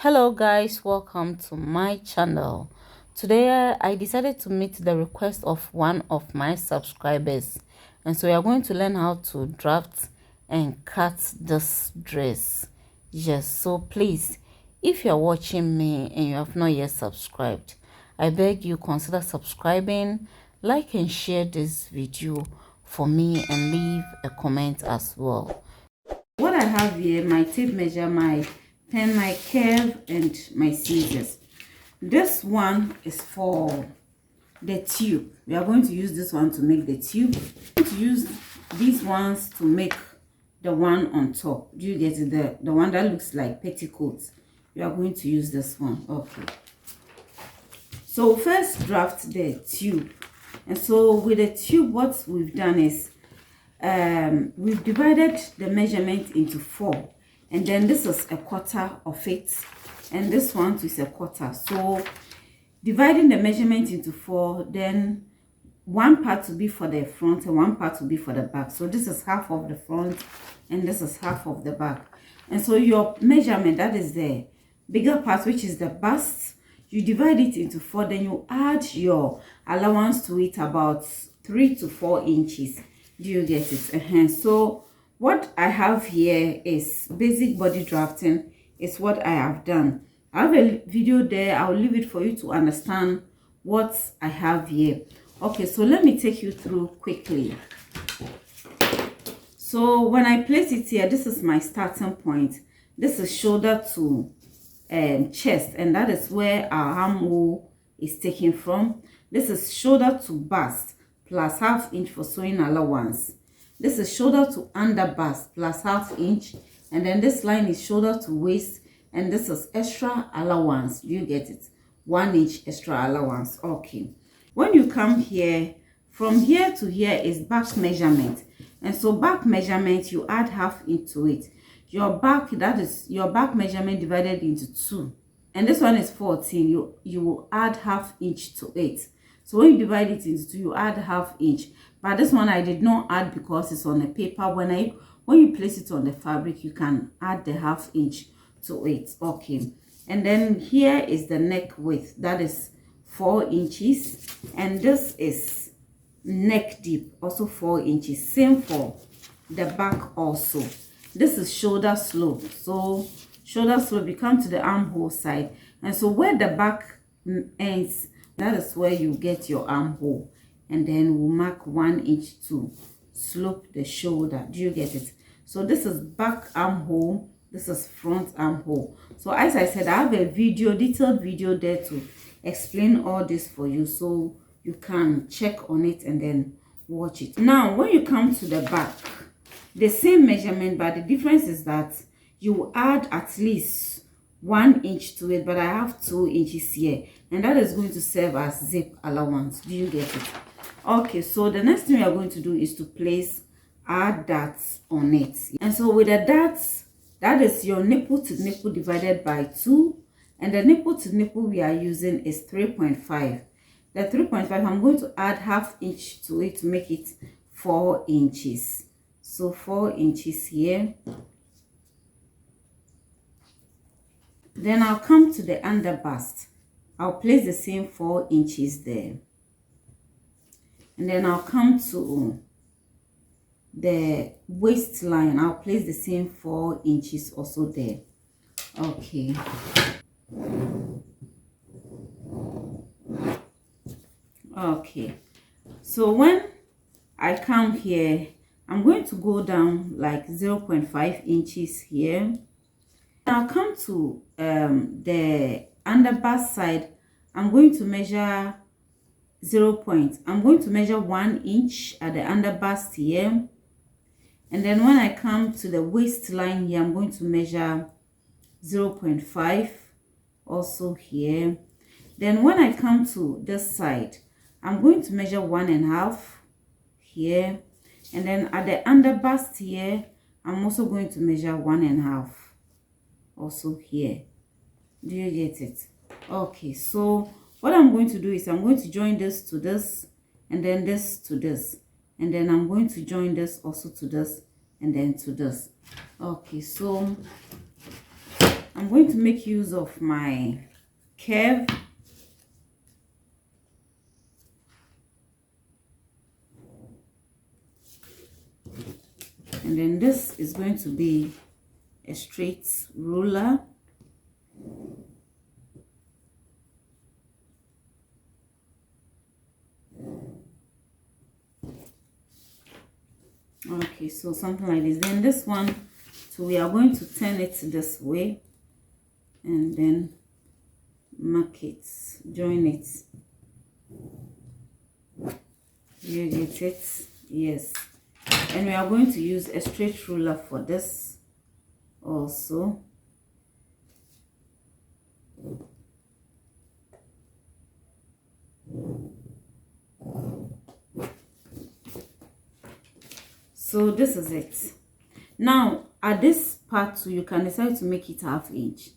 Hello guys, welcome to my channel. Today I decided to meet the request of one of my subscribers, and so we are going to learn how to draft and cut this dress. Yes, so please, if you're watching me and you have not yet subscribed, I beg you consider subscribing, like and share this video for me, and leave a comment as well. What I have here, my tape measure, my pen, my curve, and my scissors. This one is for the tube. We are going to use this one to make the tube. I'm going to use these ones to make the one on top. Do you get it? The one that looks like petticoats. We are going to use this one. Okay. So first draft the tube. And so with the tube, what we've done is we've divided the measurement into 4, and then this is a quarter of it, and this one is a quarter. So dividing the measurement into 4, then one part will be for the front and one part will be for the back. So this is half of the front and this is half of the back. And so your measurement, that is the bigger part, which is the bust, you divide it into 4, then you add your allowance to it, about 3 to 4 inches. Do you get it? So what I have here is basic body drafting. Is what I have done. I have a video there. I'll leave it for you to understand what I have here. Okay, so let me take you through quickly. So when I place it here, this is my starting point. This is shoulder to chest, and that is where our armhole is taken from. This is shoulder to bust plus ½ inch for sewing allowance. This is shoulder to under bust plus ½ inch, and then this line is shoulder to waist, and this is extra allowance. Do you get it? 1 inch extra allowance. Okay. When you come here, from here to here is back measurement, and so back measurement, you add ½ into it. Your back, that is your back measurement divided into 2, and this one is 14. You will add ½ inch to it. So when you divide it into 2, you add ½ inch. But this one I did not add because it's on the paper. When you place it on the fabric, you can add the ½ inch to it. Okay. And then here is the neck width. That is 4 inches. And this is neck deep, also 4 inches. Same for the back also. This is shoulder slope. So shoulder slope, you come to the armhole side. And so where the back ends, that is where you get your armhole, and then we'll mark 1 inch to slope the shoulder. Do you get it? So this is back armhole, this is front armhole. So as I said, I have a detailed video there to explain all this for you, so you can check on it and then watch it. Now when you come to the back, the same measurement, but the difference is that you add at least 1 inch to it, but I have 2 inches here, and that is going to serve as zip allowance. Do you get it? Okay, so the next thing we are going to do is to place our darts on it. And so with the darts, that is your nipple to nipple divided by 2, and the nipple to nipple we are using is 3.5. The 3.5, I'm going to add ½ inch to it to make it 4 inches. So 4 inches here. Then I'll come to the under bust. I'll place the same 4 inches there. And then I'll come to the waistline. I'll place the same 4 inches also there. Okay. Okay. So when I come here, I'm going to go down like 0.5 inches here. I'll come to the under bust side. I'm going to measure I'm going to measure 1 inch at the under bust here, and then when I come to the waistline here, I'm going to measure 0.5 also here. Then when I come to this side, I'm going to measure 1.5 here, and then at the under bust here, I'm also going to measure 1.5 also here. Do you get it? Okay, so what I'm going to do is I'm going to join this to this, and then this to this, and then I'm going to join this also to this, and then to this. Okay, so I'm going to make use of my curve. And then this is going to be a straight ruler. Okay, so something like this. Then this one, so we are going to turn it this way and then mark it, join it. You get it? Yes. And we are going to use a straight ruler for this also. So this is it. Now at this part too, you can decide to make it 1/2 inch.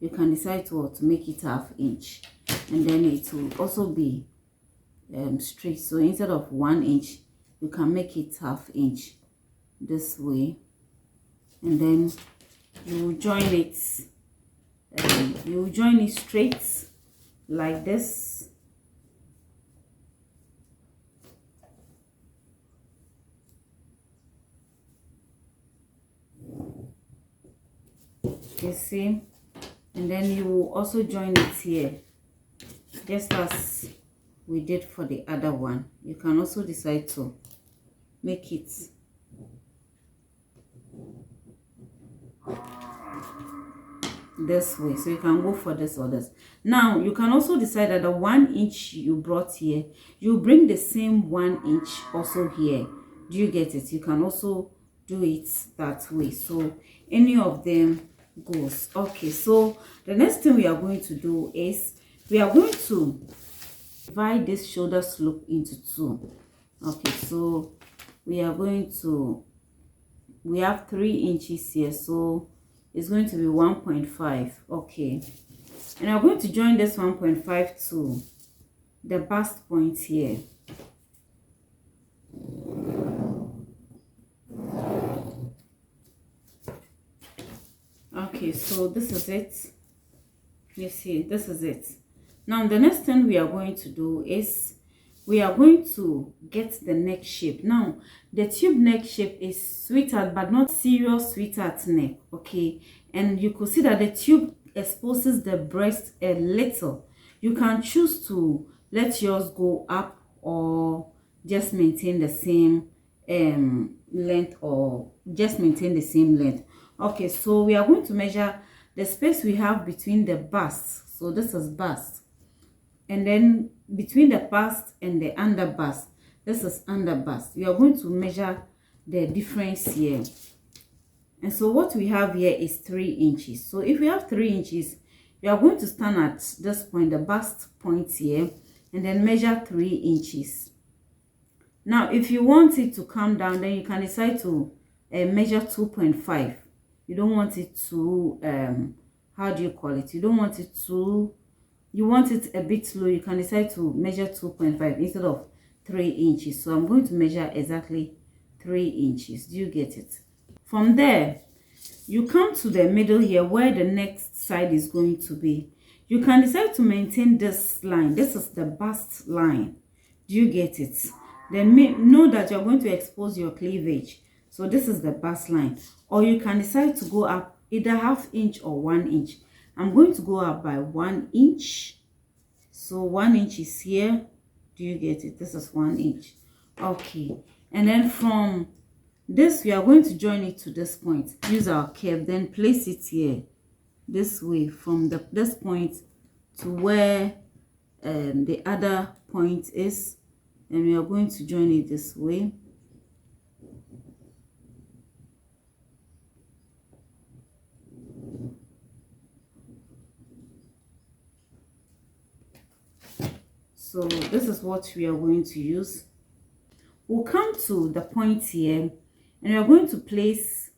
You can decide to make it 1/2 inch, and then it will also be straight. So instead of 1 inch, you can make it 1/2 inch this way, and then you will join it. You will join it straight like this. You see, and then you will also join it here, just as we did for the other one. You can also decide to make it this way, so you can go for this or this. Now you can also decide that the 1 inch you brought here, you bring the same 1 inch also here. Do you get it? You can also do it that way, so any of them goes. Okay, so the next thing we are going to do is we are going to divide this shoulder slope into 2. Okay, so we are going to, we have 3 inches here, so it's going to be 1.5. okay, and I'm going to join this 1.5 to the bust point here. Okay, so this is it. You see, this is it. Now the next thing we are going to do is we are going to get the neck shape. Now the tube neck shape is sweetheart, but not serious sweetheart neck. Okay, and you could see that the tube exposes the breast a little. You can choose to let yours go up or just maintain the same length, or just maintain the same length. Okay, so we are going to measure the space we have between the bust. So this is bust, and then between the bust and the under bust, this is under bust. We are going to measure the difference here, and so what we have here is 3 inches. So if we have 3 inches, we are going to stand at this point, the bust point here, and then measure 3 inches. Now if you want it to come down, then you can decide to measure 2.5. You don't want it to how do you call it, you don't want it to, you want it a bit low, you can decide to measure 2.5 instead of 3 inches. So I'm going to measure exactly 3 inches. Do you get it? From there, you come to the middle here where the next side is going to be. You can decide to maintain this line. This is the bust line. Do you get it? Then know that you're going to expose your cleavage. So this is the bust line. Or you can decide to go up either 1/2 inch or 1 inch. I'm going to go up by 1 inch. So 1 inch is here. Do you get it? This is 1 inch. Okay. And then from this, we are going to join it to this point. Use our curve, then place it here. This way, from this point to where the other point is. And we are going to join it this way. So this is what we are going to use. We'll come to the point here, and we are going to place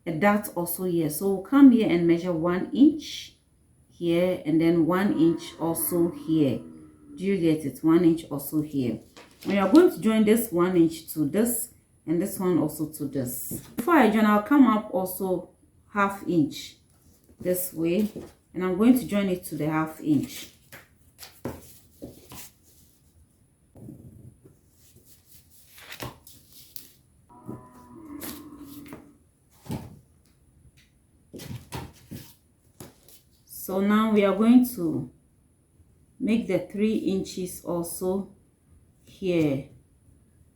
a dot also here. So we'll come here and measure 1 inch here, and then 1 inch also here. Do you get it? 1 inch also here. We are going to join this 1 inch to this, and this one also to this. Before I join, I'll come up also 1/2 inch. this way, and I'm going to join it to the 1/2 inch. So now we are going to make the 3 inches also here.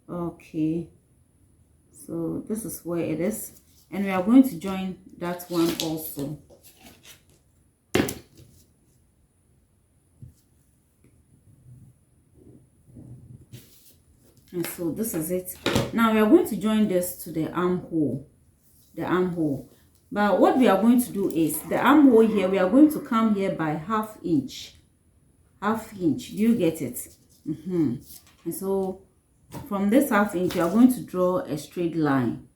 Okay, so this is where it is, and we are going to join that one also. And so this is it. Now we are going to join this to the armhole, but what we are going to do is the armhole here, we are going to come here by 1/2 inch. 1/2 inch, do you get it? And so from this 1/2 inch you are going to draw a straight line,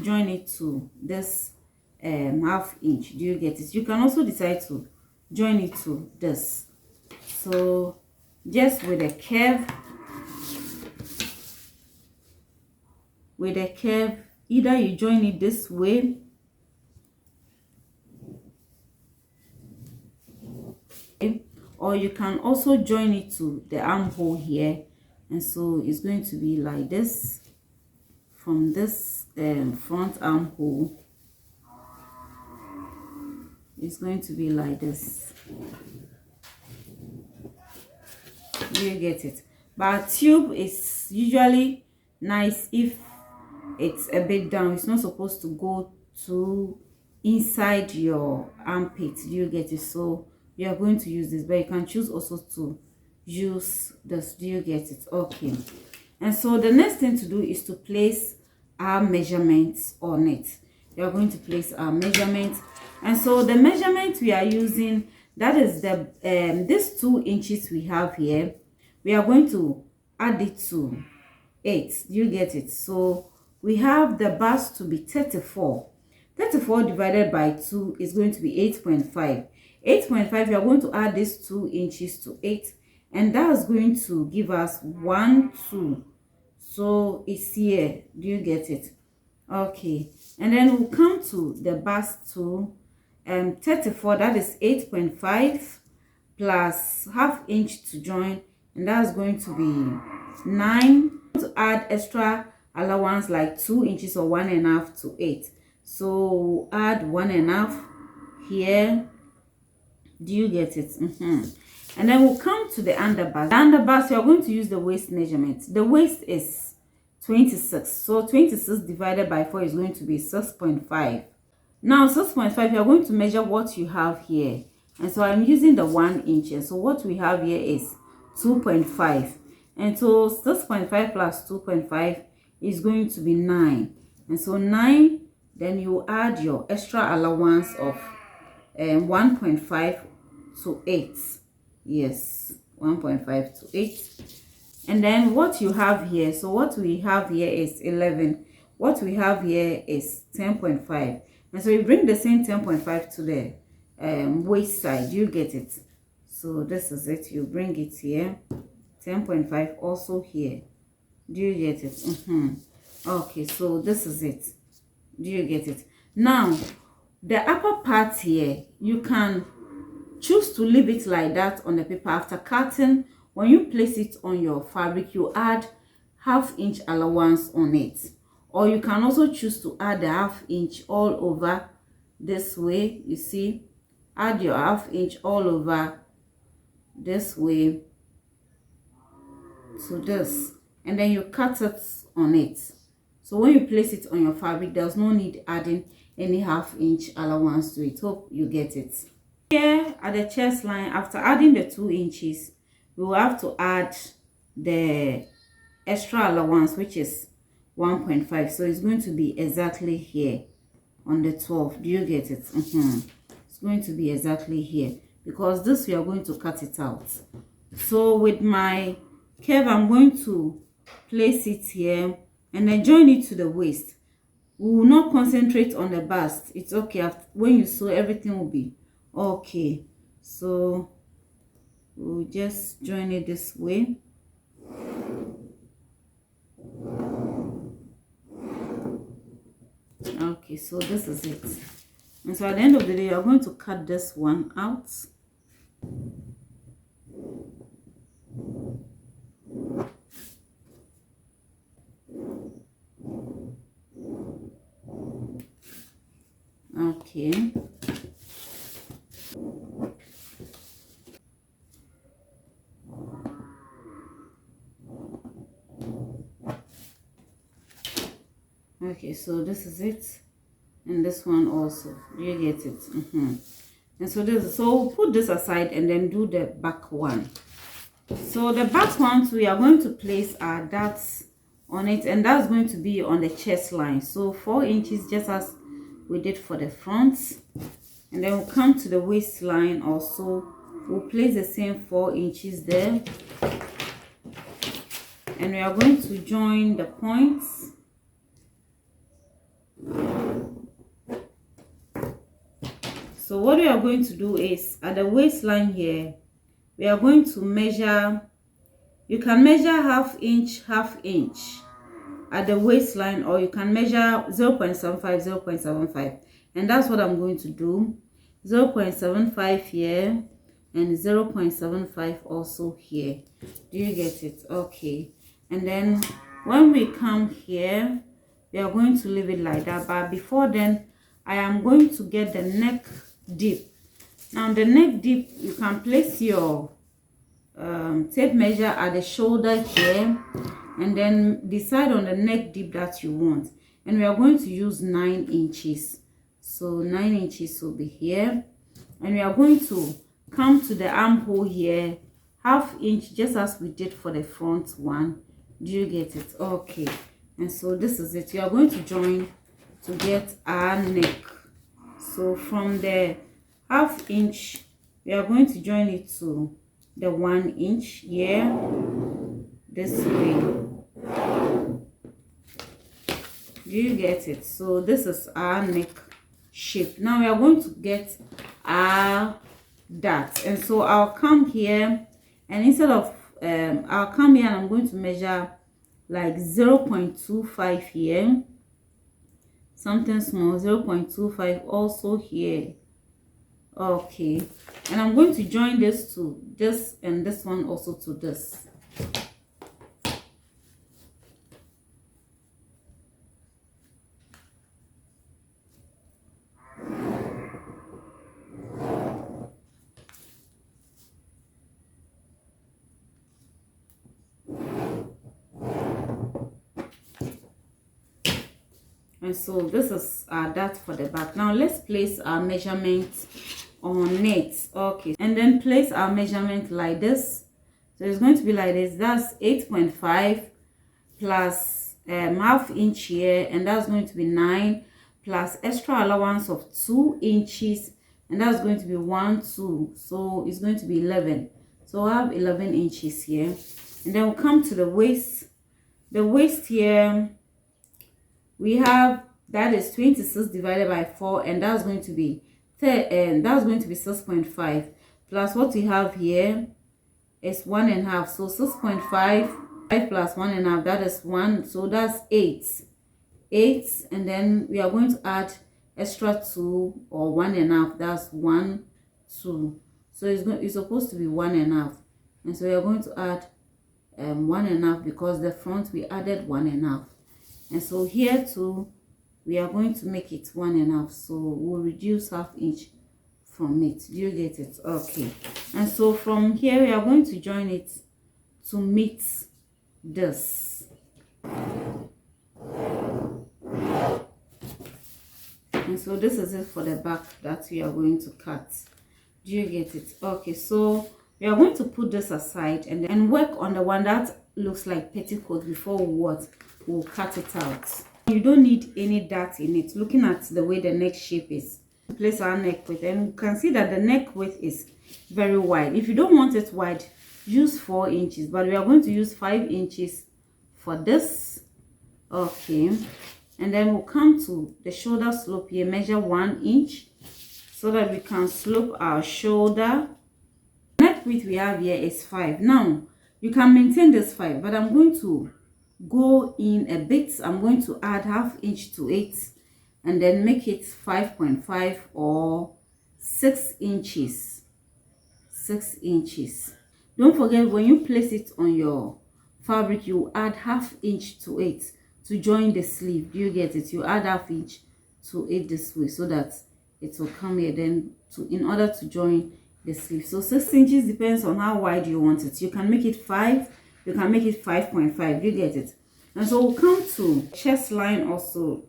join it to this 1/2 inch. Do you get it? You can also decide to join it to this. So just with a curve, either you join it this way, or you can also join it to the armhole here, and so it's going to be like this. From this front armhole, it's going to be like this. Do you get it? But tube is usually nice if it's a bit down. It's not supposed to go to inside your armpit. Do you get it? So we are going to use this, but you can choose also to use this. Do you get it? Okay. And so the next thing to do is to place our measurements on it. We are going to place our measurements, and so the measurement we are using, that is the this 2 inches we have here, we are going to add it to 8. Do you get it? So we have the bust to be 34. 34 divided by 2 is going to be 8.5. 8.5, we are going to add this 2 inches to 8, and that's going to give us 1 2. So it's here. Do you get it? Okay, and then we'll come to the bust to 34, that is 8.5 plus 1/2 inch to join, and that's going to be 9. To add extra allowance like 2 inches or 1 1/2 to 8, so we'll add 1 1/2 here. Do you get it? And then we'll come to the underbust. The underbust, you are going to use the waist measurement. The waist is 26, so 26 divided by 4 is going to be 6.5. Now 6.5, you are going to measure what you have here, and so I'm using the 1 inch, and so what we have here is 2.5, and so 6.5 plus 2.5 is going to be 9, and so 9, then you add your extra allowance of 1.5 to 8. Yes, 1.5 to 8. And then what you have here, so what we have here is 11, what we have here is 10.5, and so you bring the same 10.5 to the waist side. You get it? So this is it. You bring it here, 10.5 also here. Do you get it? Okay, so this is it. Do you get it? Now the upper part here, you can choose to leave it like that on the paper. After cutting, when you place it on your fabric, you add 1/2 inch allowance on it, or you can also choose to add a 1/2 inch all over this way. You see, add your 1/2 inch all over this way to this, and then you cut it on it. So when you place it on your fabric, there's no need adding any 1/2 inch allowance to it. Hope you get it. Here at the chest line, after adding the 2 inches, we will have to add the extra allowance, which is 1.5. So it's going to be exactly here on the 12. Do you get it? It's going to be exactly here, because this we are going to cut it out. So with my curve, I'm going to place it here and then join it to the waist. We will not concentrate on the bust. It's okay. When you sew, everything will be okay. So we'll just join it this way. Okay, so this is it. And so at the end of the day, you're going to cut this one out. Okay. Okay, so this is it. And this one also. Do you get it? And so this, so we'll put this aside and then do the back one. So the back ones, we are going to place our darts on it, and that's going to be on the chest line. So 4 inches, just as we did for the front. And then we'll come to the waistline also. We'll place the same 4 inches there. And we are going to join the points. So what we are going to do is, at the waistline here, we are going to measure. You can measure half inch at the waistline, or you can measure 0.75, 0.75. And that's what I'm going to do. 0.75 here and 0.75 also here. Do you get it? Okay. And then when we come here, we are going to leave it like that. But before then, I am going to get the neck dip. Now the neck dip, you can place your tape measure at the shoulder here, and then decide on the neck dip that you want. And we are going to use 9 inches. So 9 inches will be here, and we are going to come to the armhole here, half inch, just as we did for the front one. Do you get it? Okay. And so this is it. We are going to join to get our neck. So from the half inch, we are going to join it to the 1 inch here, this way. Do you get it? So this is our neck shape. Now we are going to get our dart. And so I'll come here, and instead of I'll come here and I'm going to measure like 0.25 here, something small, 0.25 also here. Okay, and I'm going to join this to this, and this one also to this. And so this is our dart for the back. Now let's place our measurement on it. Okay, and then place our measurement like this. So it's going to be like this. That's 8.5 plus half inch here, and that's going to be 9 plus extra allowance of 2 inches, and that's going to be 1, 2. So it's going to be 11. So I have 11 inches here, and then we'll come to the waist. The waist here, we have, that is 26 divided by 4, and that's going to be 6.5 plus what we have here is 1.5. So 6.5 plus 1.5, that is 1. So that's 8, and then we are going to add extra 2 or 1.5. That's 1, 2. So it's supposed to be 1.5, and so we are going to add 1.5 because the front we added 1.5. And so here too, we are going to make it 1.5. So we'll reduce half inch from it. Do you get it? Okay. And so from here, we are going to join it to meet this. And so this is it for the back that we are going to cut. Do you get it? Okay. So we are going to put this aside and then work on the one that looks like petticoat before we'll cut it out. You don't need any dart in it. Looking at the way the neck shape is, place our neck width, and you can see that the neck width is very wide. If you don't want it wide, use 4 inches, but we are going to use 5 inches for this. Okay, and then we'll come to the shoulder slope here, measure 1 inch so that we can slope our shoulder. Neck width we have here is 5. Now you can maintain this 5, but I'm going to go in a bit. I'm going to add half inch to it, and then make it 5.5 or 6 inches. 6 inches. Don't forget, when you place it on your fabric, you add ½ inch to it to join the sleeve. Do you get it? You add ½ inch to it this way so that it will come here then in order to join the sleeve. So 6 inches depends on how wide you want it. You can make it 5, you can make it 5.5. You get it? And so we'll come to chest line also.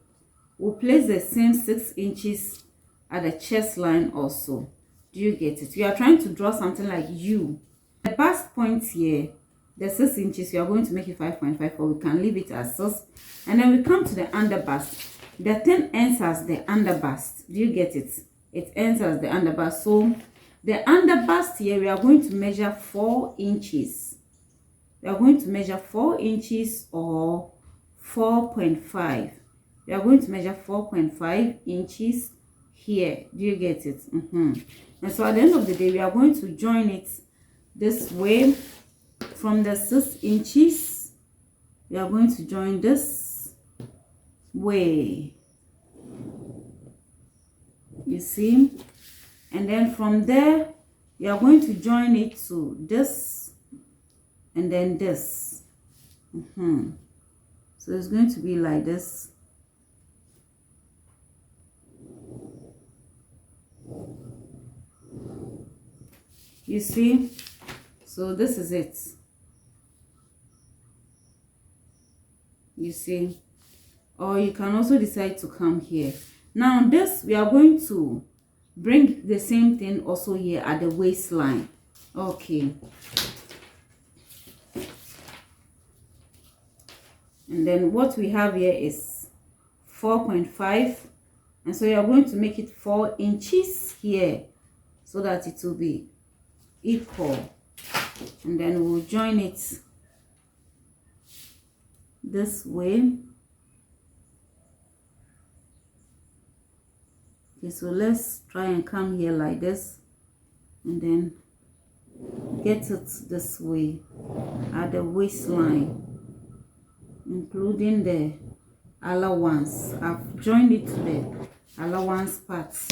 We'll place the same 6 inches at the chest line also. Do you get it? You are trying to draw something like U. The bust point here, the 6 inches, you are going to make it 5.5, or we can leave it as 6. And then we come to the under bust. The thing ends as the under bust. Do you get it? It ends as the under bust. So the under bust here, we are going to measure 4 inches. We are going to measure 4 inches or 4.5. We are going to measure 4.5 inches here. Do you get it? And so at the end of the day, we are going to join it this way from the 6 inches. We are going to join this way. You see? And then from there, we are going to join it to this and then this. So it's going to be like this. You see? So this is it. You see? Or you can also decide to come here. Now this, we are going to bring the same thing also here at the waistline. Okay. And then what we have here is 4.5. And so you are going to make it 4 inches here so that it will be equal. And then we'll join it this way. Okay, so let's try and come here like this and then get it this way at the waistline, including the allowance. I've joined it to the allowance parts,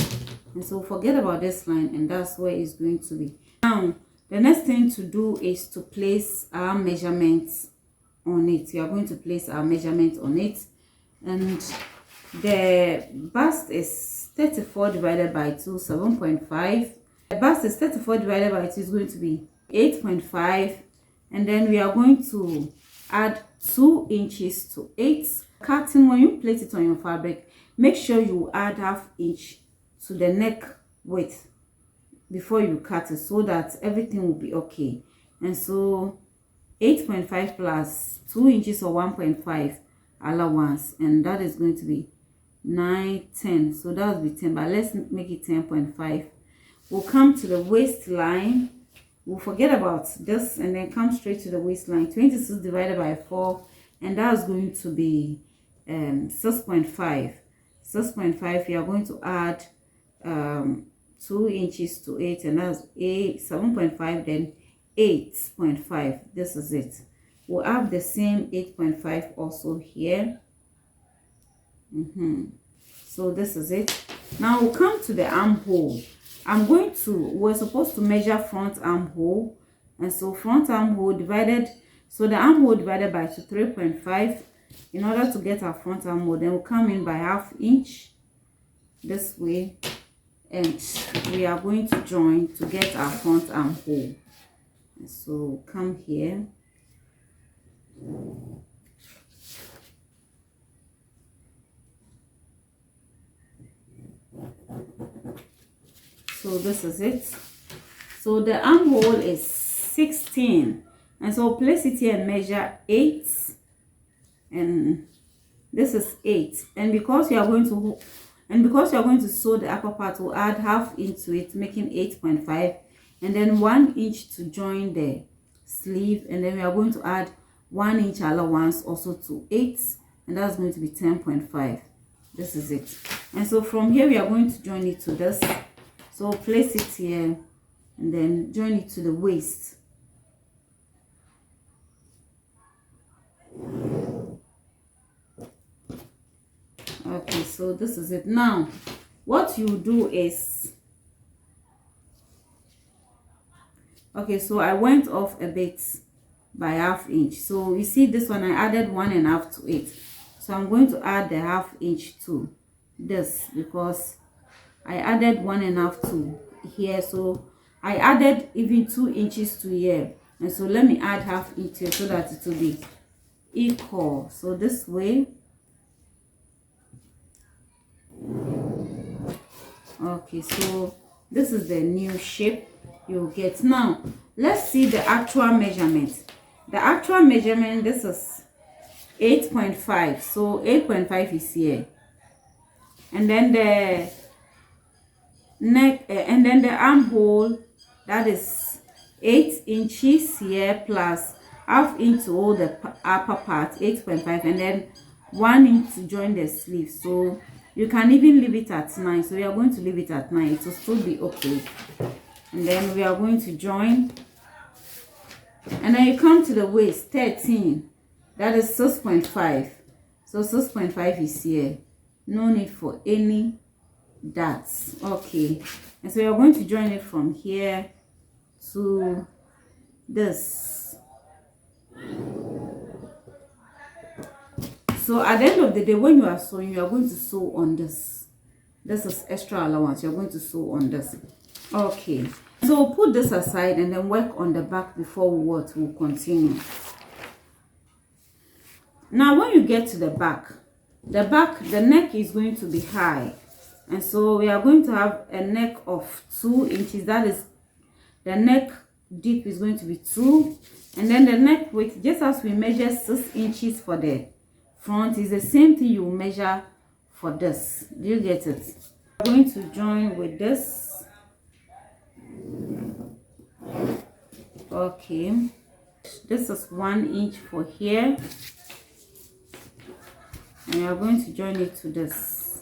and so forget about this line, and that's where it's going to be. Now the next thing to do is to place our measurements on it. We are going to place our measurement on it, and the bust is 34 divided by 2, 7.5. The bust is 34 divided by 2 is going to be 8.5, and then we are going to add 2 inches to 8. Cutting, when you place it on your fabric, make sure you add ½ inch to the neck width before you cut it so that everything will be okay. And so 8.5 plus 2 inches or 1.5 allowance, and that is going to be 9, 10. So that will be 10, but let's make it 10.5. We'll come to the waistline. We'll forget about this and then come straight to the waistline. 26 divided by 4, and that's going to be 6.5. 6.5, we are going to add 2 inches to 8, and that's 7.5, then 8.5. This is it. We'll have the same 8.5 also here. So this is it. Now we'll come to the armhole. We're supposed to measure front armhole, and so front armhole divided, so the armhole divided by 3.5. In order to get our front armhole, then we'll come in by ½ inch this way, and we are going to join to get our front armhole. And so come here. So this is it. So the armhole is 16, and so place it here and measure 8, and this is 8. And because you are going to sew the upper part, we'll add ½ into it, making 8.5, and then 1 inch to join the sleeve, and then we are going to add 1 inch allowance also to 8, and that's going to be 10.5. This is it. And so from here we are going to join it to this. So place it here and then join it to the waist. Okay, so this is it. Now what you do is, okay, so I went off a bit by ½ inch. So you see this one, I added 1.5 to it. So I'm going to add the ½ inch to this because I added 1.5 to here. So I added even 2 inches to here. And so let me add ½ inch here so that it will be equal. So this way. Okay, so this is the new shape you get. Now let's see the actual measurement. The actual measurement, this is 8.5. So 8.5 is here, and then the neck and then the armhole, that is 8 inches here plus ½ inch to all the upper part, 8.5, and then 1 inch to join the sleeve. So you can even leave it at 9. So we are going to leave it at 9. It will still be okay. And then we are going to join. And then you come to the waist, 13. That is 6.5. So 6.5 is here. No need for any dots. Okay. And so we are going to join it from here to this. So at the end of the day, when you are sewing, you are going to sew on this. This is extra allowance. You are going to sew on this. Okay. So put this aside and then work on the back before what will continue. Now when you get to the back, the neck is going to be high. And so we are going to have a neck of 2 inches. That is, the neck deep is going to be 2. And then the neck width, just as we measure 6 inches for the front, is the same thing you measure for this. Do you get it? I'm going to join with this. Okay, this is 1 inch for here, and you are going to join it to this.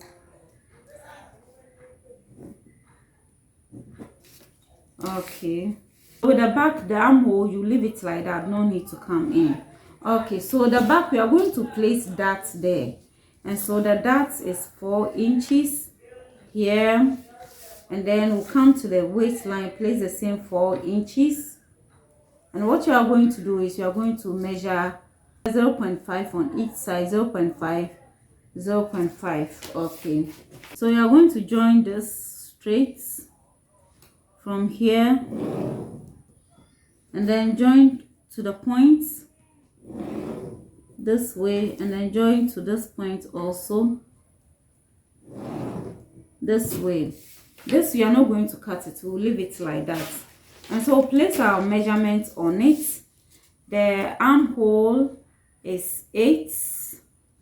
Okay, with the back, the armhole, you leave it like that, no need to come in. Okay, so the back, we are going to place that there, and so the dart is 4 inches here, and then we'll come to the waistline, place the same 4 inches. And what you are going to do is you are going to measure 0.5 on each side, 0.5, 0.5. Okay, so you are going to join this straight from here, and then join to the points this way, and then join to this point also this way. This, we are not going to cut it, we'll leave it like that. And so place our measurements on it. The armhole is 8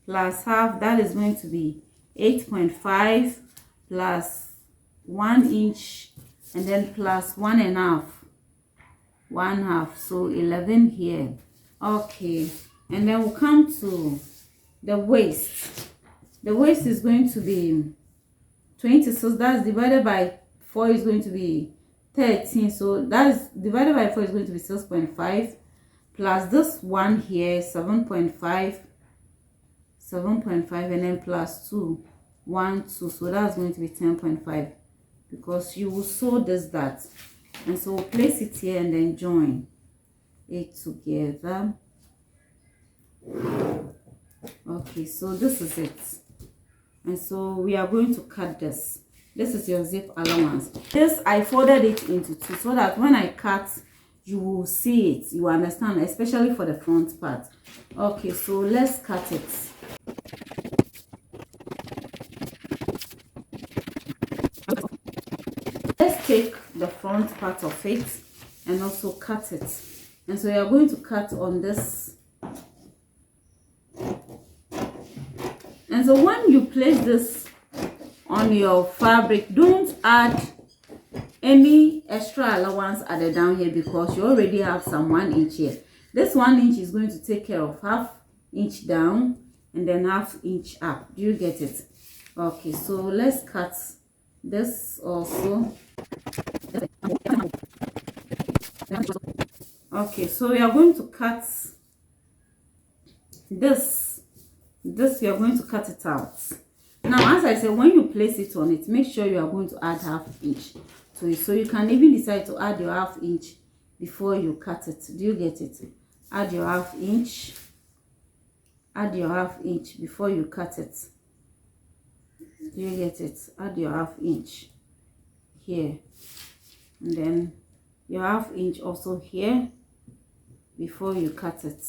plus half, that is going to be 8.5 plus 1 inch, and then plus 1.5, 1/2, so 11 here. Okay, and then we'll come to the waist. The waist is going to be 26, that's divided by 4 is going to be 13. So that is divided by 4 is going to be 6.5 plus this one here, 7.5, and then plus 2, 1, 2. So that's going to be 10.5 because you will sew this dart. And so we'll place it here and then join it together. Okay, so this is it. And so we are going to cut this. This is your zip allowance. This, I folded it into 2 so that when I cut, you will see it. You understand, especially for the front part. Okay, so let's cut it. Let's take the front part of it and also cut it. And so you are going to cut on this. And so when you place this on your fabric, don't add any extra allowance at the down here because you already have some 1 inch here. This 1 inch is going to take care of ½ inch down and then ½ inch up. Do you get it? Okay, so let's cut this also. Okay, so we are going to cut this we are going to cut it out. Now, as I said, when you place it on it, make sure you are going to add ½ inch to it. So you can even decide to add your ½ inch before you cut it. Do you get it? Add your ½ inch. Add your ½ inch before you cut it. Do you get it? Add your ½ inch here, and then your ½ inch also here before you cut it.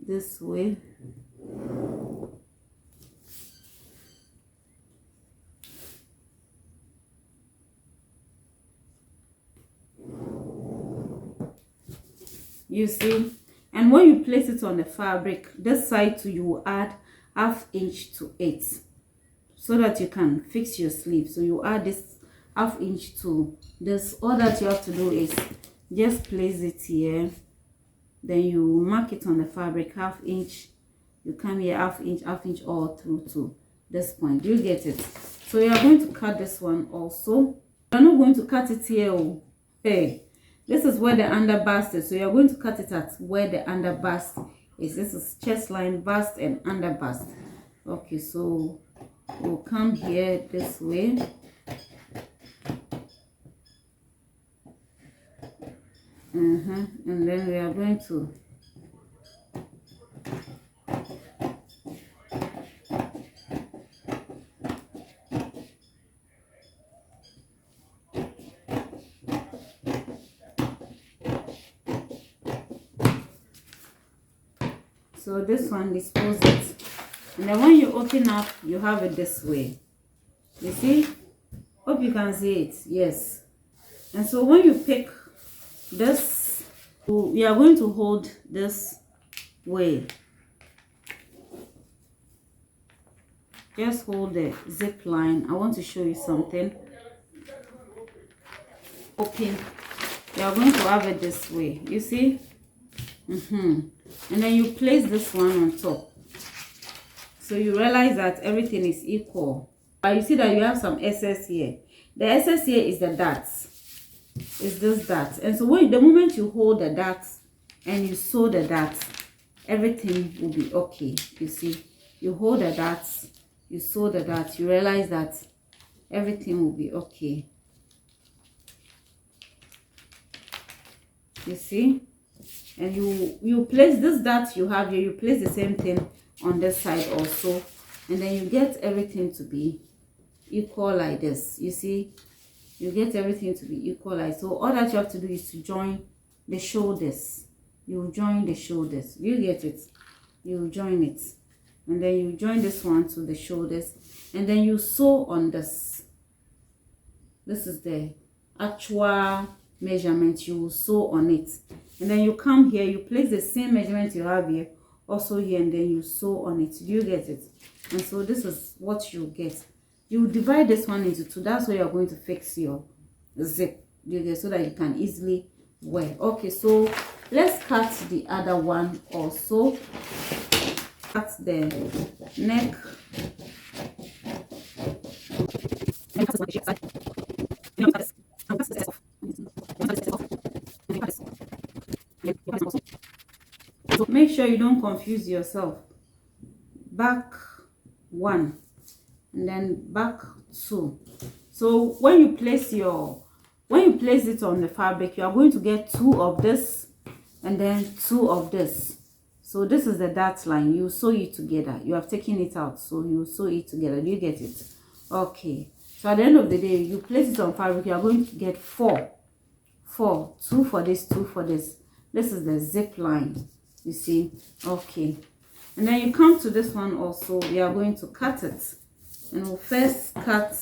This way. You see, and when you place it on the fabric, this side too, you will add ½ inch to it so that you can fix your sleeve. So you add this ½ inch to this. All that you have to do is just place it here, then you mark it on the fabric ½ inch. You come here ½ inch all through to this point. Do you get it? So you are going to cut this one also. You're not going to cut it here. Oh, hey, this is where the under bust is. So you're going to cut it at where the under bust is. This is chest line, bust, and under bust. Okay, so we'll come here this way. And then we are going to so this one, dispose it, and then when you open up, you have it this way. You see? Hope you can see it. Yes. And so when you pick this, we are going to hold this way. Just hold the zip line. I want to show you something. Open. You are going to have it this way. You see? And then you place this one on top. So you realize that everything is equal. But you see that you have some excess here. The excess here is the darts. It's this dart. And so when the moment you hold the darts and you sew the darts, everything will be okay. You see, you hold the darts, you sew the darts, you realize that everything will be okay. You see? And you place this dart you have here, you place the same thing on this side also, and then you get everything to be equal like this. You see, you get everything to be equal like so. All that you have to do is to join the shoulders. You join the shoulders. You get it? You join it, and then you join this one to the shoulders, and then you sew on this. This is the actual measurement. You will sew on it, and then you come here, you place the same measurement you have here also here, and then you sew on it. Do you get it? And so this is what you get. You divide this one into two. That's where you're going to fix your zip. You get, so that you can easily wear. Okay, so let's cut the other one also. Cut the neck. So make sure you don't confuse yourself. Back one, and then back two. So when you place it on the fabric, you are going to get two of this and then two of this. So this is the dart line. You sew it together. You have taken it out, so you sew it together. Do you get it? Okay, so at the end of the day, you place it on fabric, you are going to get four, two for this, two for this. This is the zip line, you see. Okay, and then you come to this one also. We are going to cut it, and we'll first cut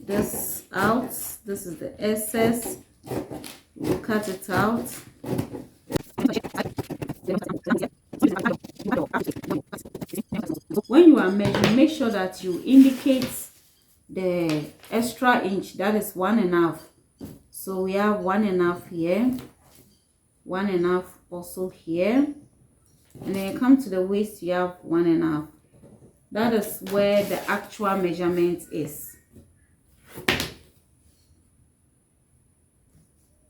this out. This is the excess. We'll cut it out. When you are measuring, make sure that you indicate the extra inch. That is 1.5. So we have 1.5 here, 1.5 also here, and then you come to the waist, you have 1.5. That is where the actual measurement is.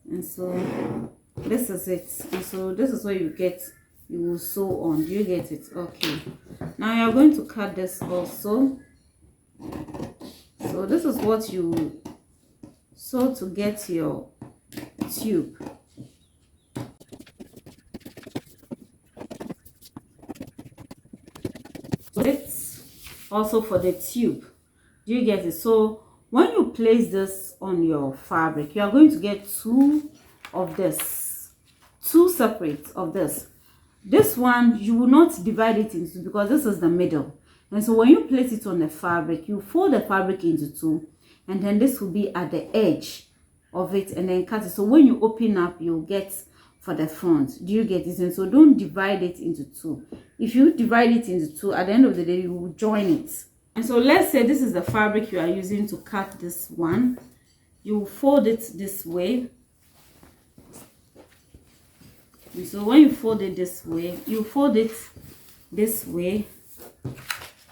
And so this is it. And so this is what you get, you will sew on. Do you get it? Okay, now you're going to cut this also. So this is what you sew to get your tube. So it's also for the tube. Do you get it? So when you place this on your fabric, you are going to get two of this, two separate of this. This one you will not divide it into, because this is the middle. And so when you place it on the fabric, you fold the fabric into two, and then this will be at the edge of it, and then cut it. So when you open up, you'll get for the front. Do you get it? And so don't divide it into two. If you divide it into two, at the end of the day, you will join it. And so let's say this is the fabric you are using to cut this one. You fold it this way. And so when you fold it this way, you fold it this way,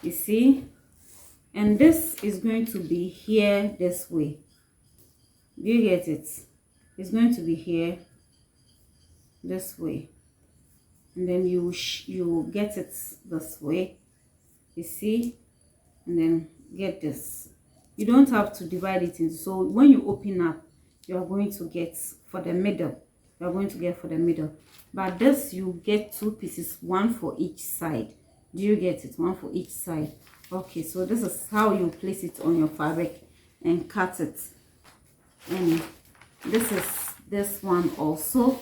you see, and this is going to be here this way. Do you get it? It's going to be here this way, and then you get it this way, you see, and then get this. You don't have to divide it into. So when you open up, you are going to get for the middle. You are going to get for the middle. But this, you get two pieces, one for each side. Do you get it? One for each side. Okay, so this is how you place it on your fabric and cut it. And this is this one also.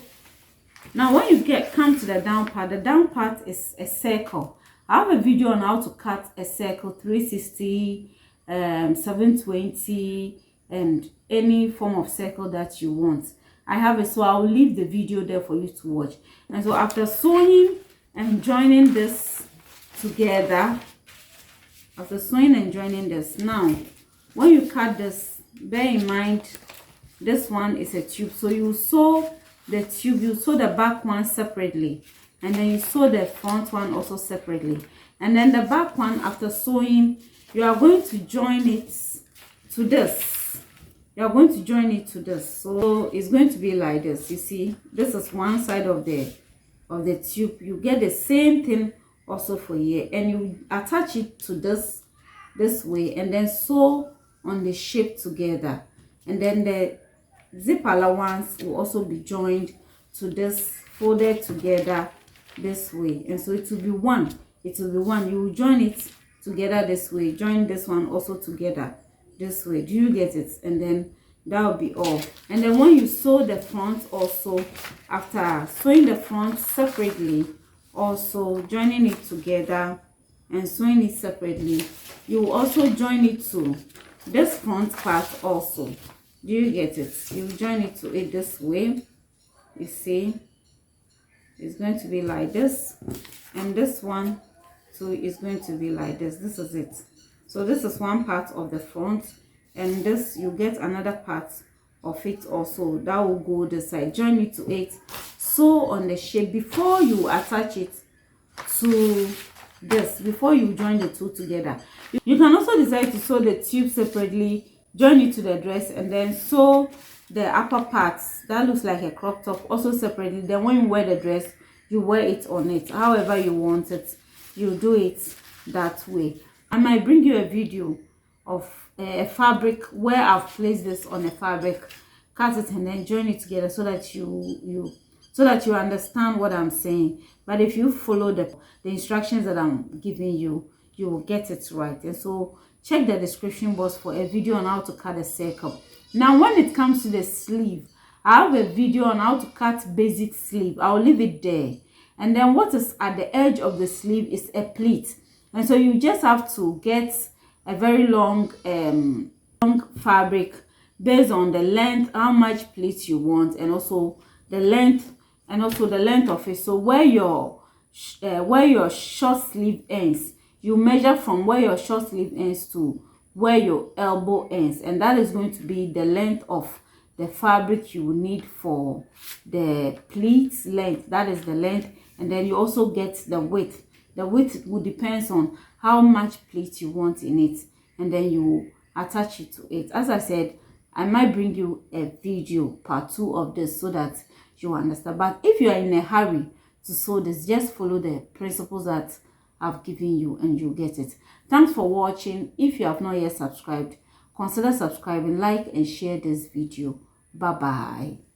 Now when you come to the down part, the down part is a circle. I have a video on how to cut a circle, 360, 720, and any form of circle that you want. I have it, so I'll leave the video there for you to watch. And so after sewing and joining this together, after sewing and joining this, now when you cut this, bear in mind this one is a tube, so you sew the tube, you sew the back one separately, and then you sew the front one also separately. And then the back one, after sewing, you are going to join it to this. You are going to join it to this. So it's going to be like this. You see, this is one side of the tube. You get the same thing also for here, and you attach it to this way, and then sew on the shape together. And then the zip allowance will also be joined to this, folded together this way. And so it will be one. It will be one. You will join it together this way, join this one also together this way. Do you get it? And then that will be all. And then when you sew the front also, after sewing the front separately, also joining it together and sewing it separately, you will also join it to this front part also. Do you get it? You join it to it this way. You see, it's going to be like this, and this one too is going to be like this. This is it. So this is one part of the front, and this, you get another part of it also that will go this side. Join it to it, sew on the shape before you attach it to this, before you join the two together. You can also decide to sew the tube separately, join it to the dress, and then sew the upper parts that looks like a crop top also separately. Then when you wear the dress, you wear it on it however you want it. You do it that way. I might bring you a video of a fabric where I've placed this on a fabric, cut it, and then join it together, so that you understand what I'm saying. But if you follow the instructions that I'm giving you, you will get it right. And so check the description box for a video on how to cut a circle. Now when it comes to the sleeve, I have a video on how to cut basic sleeve. I'll leave it there. And then what is at the edge of the sleeve is a pleat. And so you just have to get a very long fabric based on the length, how much pleat you want, and also the length, of it. So where your short sleeve ends, you measure from where your short sleeve ends to where your elbow ends, and that is going to be the length of the fabric you will need for the pleat length. That is the length. And then you also get the width. The width will depend on how much pleat you want in it, and then you attach it to it. As I said, I might bring you a video part 2 of this, so that you understand. But if you are in a hurry to sew this, just follow the principles that I've given you and you'll get it. Thanks for watching. If you have not yet subscribed, consider subscribing, like and share this video. Bye bye.